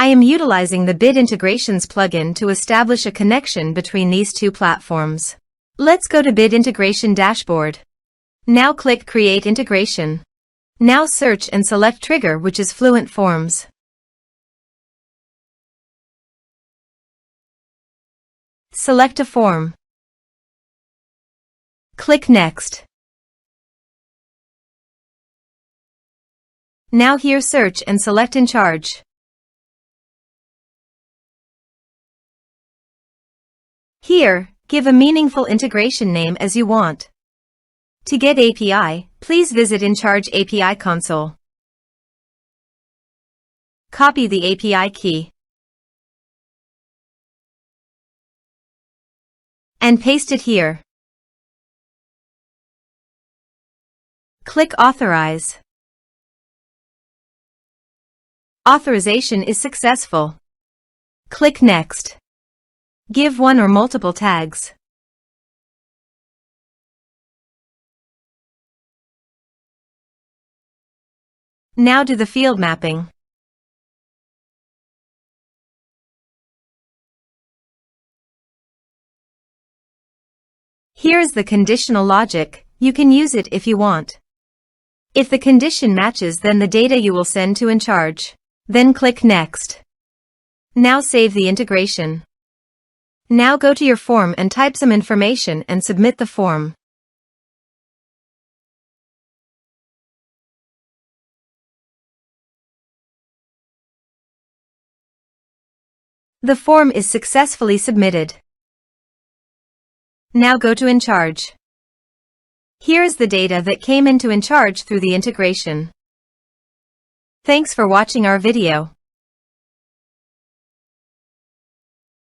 I am utilizing the Bit Integrations plugin to establish a connection between these two platforms. Let's go to Bit Integration Dashboard. Now click Create Integration. Now search and select trigger, which is Fluent Forms. Select a form. Click Next. Now here search and select Encharge. Here, give a meaningful integration name as you want. To get API, please visit Encharge API console. Copy the API key and paste it here. Click Authorize. Authorization is successful. Click Next. Give one or multiple tags. Now do the field mapping. Here is the conditional logic. You can use it if you want. If the condition matches, then the data you will send to Encharge. Then click Next. Now save the integration. Now go to your form and type some information and submit the form. The form is successfully submitted. Now go to Encharge. Here is the data that came into Encharge through the integration. Thanks for watching our video.